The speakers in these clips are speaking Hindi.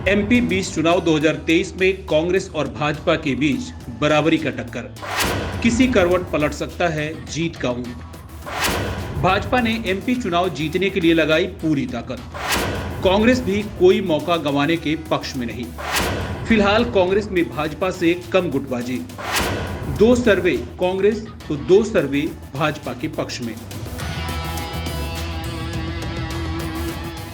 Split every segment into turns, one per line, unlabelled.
एमपी 20 चुनाव 2023 में कांग्रेस और भाजपा के बीच बराबरी का टक्कर। किसी करवट पलट सकता है जीत का ऊंट। भाजपा ने एमपी चुनाव जीतने के लिए लगाई पूरी ताकत। कांग्रेस भी कोई मौका गंवाने के पक्ष में नहीं। फिलहाल कांग्रेस में भाजपा से कम गुटबाजी। 2 सर्वे कांग्रेस तो 2 सर्वे भाजपा के पक्ष में।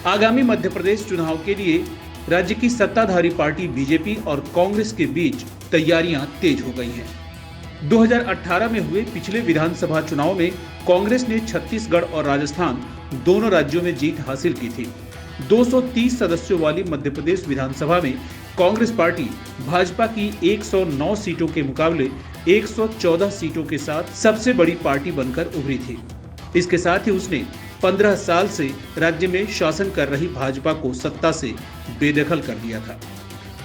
आगामी मध्य प्रदेश चुनाव के लिए राज्य की सत्ताधारी पार्टी बीजेपी और कांग्रेस के बीच तैयारियां तेज हो गई हैं। 2018 में हुए पिछले विधानसभा चुनाव में कांग्रेस ने छत्तीसगढ़ और राजस्थान दोनों राज्यों में जीत हासिल की थी। 230 सदस्यों वाली मध्य प्रदेश विधानसभा में कांग्रेस पार्टी भाजपा की 109 सीटों के मुकाबले 114 सीटों के साथ सबसे बड़ी पार्टी बनकर उभरी थी। इसके साथ ही उसने 15 साल से राज्य में शासन कर रही भाजपा को सत्ता से बेदखल कर दिया था।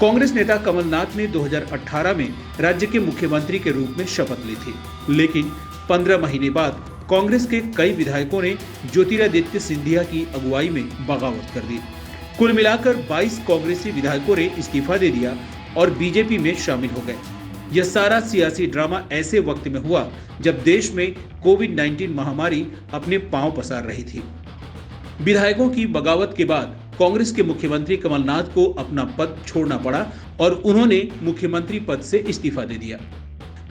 कांग्रेस नेता कमलनाथ ने 2018 में राज्य के मुख्यमंत्री के रूप में शपथ ली थी, लेकिन 15 महीने बाद कांग्रेस के कई विधायकों ने ज्योतिरादित्य सिंधिया की अगुवाई में बगावत कर दी। कुल मिलाकर 22 कांग्रेसी विधायकों ने इस्तीफा दे दिया और बीजेपी में शामिल हो गए। यह सारा सियासी ड्रामा ऐसे वक्त में हुआ जब देश में कोविड-19 महामारी अपने पांव पसार रही थी। विधायकों की बगावत के बाद कांग्रेस के मुख्यमंत्री कमलनाथ को अपना पद छोड़ना पड़ा और उन्होंने मुख्यमंत्री पद से इस्तीफा दे दिया।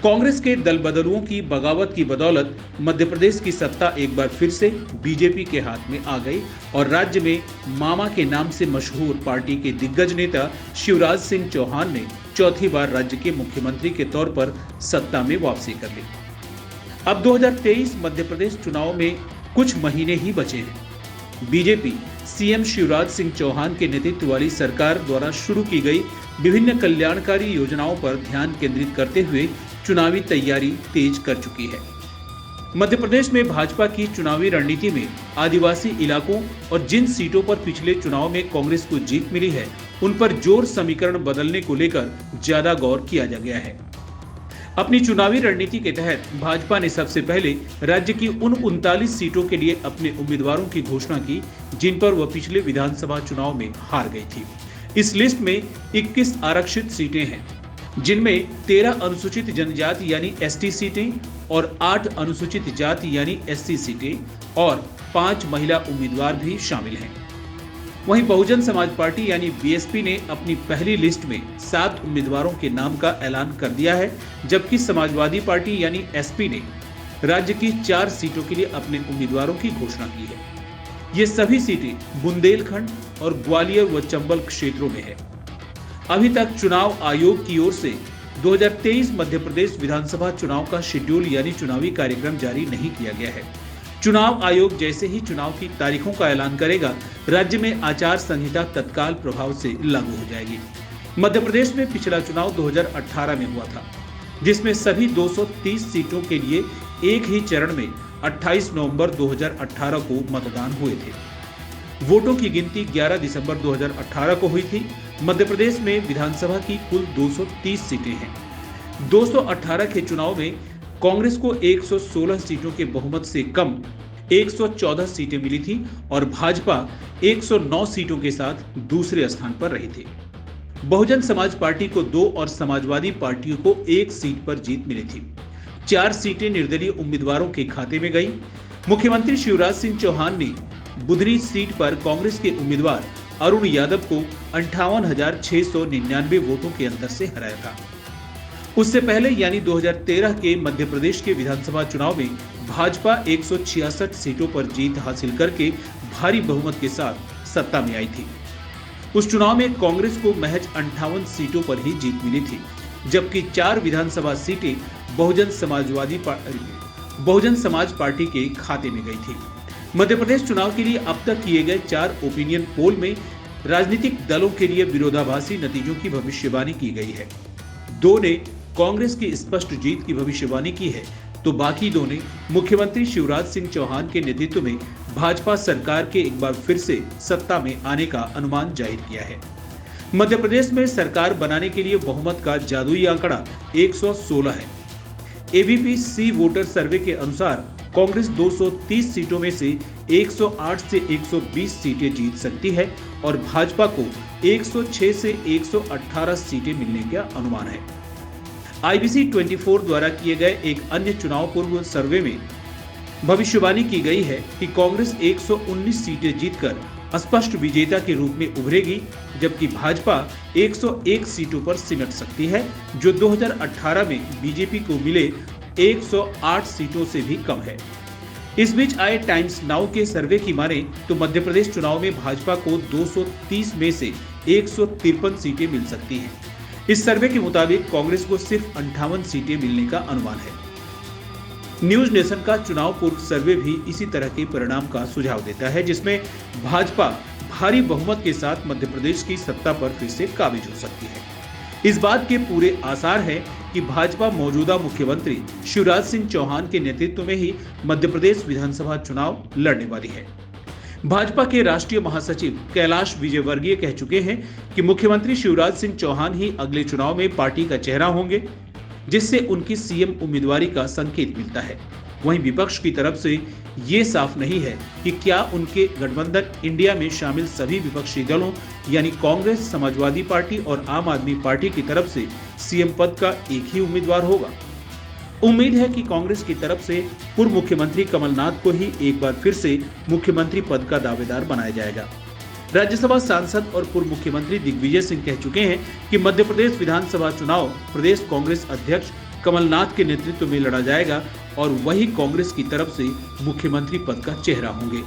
कांग्रेस के दल बदलुओं की बगावत की बदौलत मध्य प्रदेश की सत्ता एक बार फिर से बीजेपी के हाथ में आ गई और राज्य में मामा के नाम से मशहूर पार्टी के दिग्गज नेता शिवराज सिंह चौहान ने चौथी बार राज्य के मुख्यमंत्री के तौर पर सत्ता में वापसी कर ली। अब 2023 मध्य प्रदेश चुनाव में कुछ महीने ही बचे हैं। बीजेपी सीएम शिवराज सिंह चौहान के नेतृत्व वाली सरकार द्वारा शुरू की गई विभिन्न कल्याणकारी योजनाओं पर ध्यान केंद्रित करते हुए चुनावी तैयारी तेज कर चुकी है। मध्य प्रदेश में भाजपा की चुनावी रणनीति में आदिवासी इलाकों और जिन सीटों पर पिछले चुनाव में कांग्रेस को जीत मिली है, उन पर जोर समीकरण बदलने को लेकर ज्यादा गौर किया जा गया है। अपनी चुनावी रणनीति के तहत भाजपा ने सबसे पहले राज्य की उन 39 सीटों के लिए अपने उम्मीदवारों की घोषणा की जिन पर वह पिछले विधानसभा चुनाव में हार गई थी। इस लिस्ट में 21 आरक्षित सीटें हैं, जिनमें 13 अनुसूचित जनजाति यानी एसटी सीटें और 8 अनुसूचित जाति यानी एससी सीटें और 5 महिला उम्मीदवार भी शामिल हैं। वहीं बहुजन समाज पार्टी यानी बीएसपी ने अपनी पहली लिस्ट में 7 उम्मीदवारों के नाम का ऐलान कर दिया है, जबकि समाजवादी पार्टी यानी एसपी ने राज्य की 4 सीटों के लिए अपने उम्मीदवारों की घोषणा की है। ये सभी सीटें बुंदेलखंड और ग्वालियर व चंबल क्षेत्रों में है। अभी तक चुनाव आयोग की ओर से 2023 मध्य प्रदेश विधानसभा चुनाव का शेड्यूल यानी चुनावी कार्यक्रम जारी नहीं किया गया है। चुनाव आयोग जैसे ही चुनाव की तारीखों का ऐलान करेगा, राज्य में आचार संहिता तत्काल प्रभाव से लागू हो जाएगी। मध्य प्रदेश में पिछला चुनाव 2018 में हुआ था, जिसमें सभी 230 सीटों के लिए एक ही चरण में 28 नवंबर 2018 को मतदान हुए थे। वोटों की गिनती 11 दिसंबर 2018 को हुई थी। मध्य प्रदेश में विधानसभा की कुल 230 सीटें हैं। 218 के चुनाव में कांग्रेस को 116 सीटों के बहुमत से कम 114 सीटें मिली थी और भाजपा 109 सीटों के साथ दूसरे स्थान पर रही थी। बहुजन समाज पार्टी को 2 और समाजवादी पार्टियों को 1 सीट पर जीत मिली थी। 4 सीटें निर्दलीय उम्मीदवारों के खाते में गई। मुख्यमंत्री शिवराज सिंह चौहान ने बुधनी सीट पर कांग्रेस के उम्मीदवार अरुण यादव को 58,699 वोटों के अंतर से हराया था। उससे पहले यानी 2013 के मध्य प्रदेश के विधानसभा चुनाव में भाजपा 166 सीटों पर जीत हासिल करके भारी बहुमत के साथ सत्ता में आई थी। उस चुनाव में कांग्रेस को महज 58 सीटों पर ही जीत मिली थी, जबकि 4 विधानसभा सीटें बहुजन समाज पार्टी के खाते में गई थी। मध्य प्रदेश चुनाव के लिए अब तक किए गए 4 ओपिनियन पोल में राजनीतिक दलों के लिए विरोधाभासी नतीजों की भविष्यवाणी की गई है। 2 ने कांग्रेस की स्पष्ट जीत की भविष्यवाणी की है, तो बाकी 2 ने मुख्यमंत्री शिवराज सिंह चौहान के नेतृत्व में भाजपा सरकार के एक बार फिर से सत्ता में आने का अनुमान जाहिर किया है। मध्य प्रदेश में सरकार बनाने के लिए बहुमत का जादुई आंकड़ा 116 है। एबीपी सी वोटर सर्वे के अनुसार कांग्रेस 230 सीटों में से 108 से 120 सीटें जीत सकती है और भाजपा को 106 से 118 सीटें मिलने का अनुमान है। IBC 24 द्वारा किए गए एक अन्य चुनाव पूर्व सर्वे में भविष्यवाणी की गई है कि कांग्रेस 119 सीटें जीतकर स्पष्ट विजेता के रूप में उभरेगी, जबकि भाजपा 101 सीटों पर सिमट सकती है, जो 2018 में बीजेपी को मिले 108 सीटों से भी कम है। इस बीच आए टाइम्स नाउ के सर्वे की माने तो मध्य प्रदेश चुनाव में भाजपा को 230 में से 153 सीटें मिल सकती हैं। इस सर्वे के मुताबिक कांग्रेस को सिर्फ 58 सीटें मिलने का अनुमान है। न्यूज नेशन का चुनाव पूर्व सर्वे भी इसी तरह के परिणाम का सुझाव देता है, जिसमें भाजपा भारी बहुमत के साथ मध्य प्रदेश की सत्ता पर फिर से काबिज हो सकती है। इस बात के पूरे आसार हैं कि भाजपा मौजूदा मुख्यमंत्री शिवराज सिंह चौहान के नेतृत्व में ही मध्य प्रदेश विधानसभा चुनाव लड़ने वाली है। भाजपा के राष्ट्रीय महासचिव कैलाश विजयवर्गीय कह चुके हैं कि मुख्यमंत्री शिवराज सिंह चौहान ही अगले चुनाव में पार्टी का चेहरा होंगे, जिससे उनकी सीएम उम्मीदवारी का संकेत मिलता है। वहीं विपक्ष की तरफ से ये साफ नहीं है कि क्या उनके गठबंधन इंडिया में शामिल सभी विपक्षी दलों यानी कांग्रेस, समाजवादी पार्टी और आम आदमी पार्टी की तरफ से सीएम पद का एक ही उम्मीदवार होगा। उम्मीद है कि कांग्रेस की तरफ से पूर्व मुख्यमंत्री कमलनाथ को ही एक बार फिर से मुख्यमंत्री पद का दावेदार बनाया जाएगा। राज्यसभा सांसद और पूर्व मुख्यमंत्री दिग्विजय सिंह कह चुके हैं कि मध्य प्रदेश विधानसभा चुनाव प्रदेश कांग्रेस अध्यक्ष कमलनाथ के नेतृत्व में लड़ा जाएगा और वही कांग्रेस की तरफ से मुख्यमंत्री पद का चेहरा होंगे।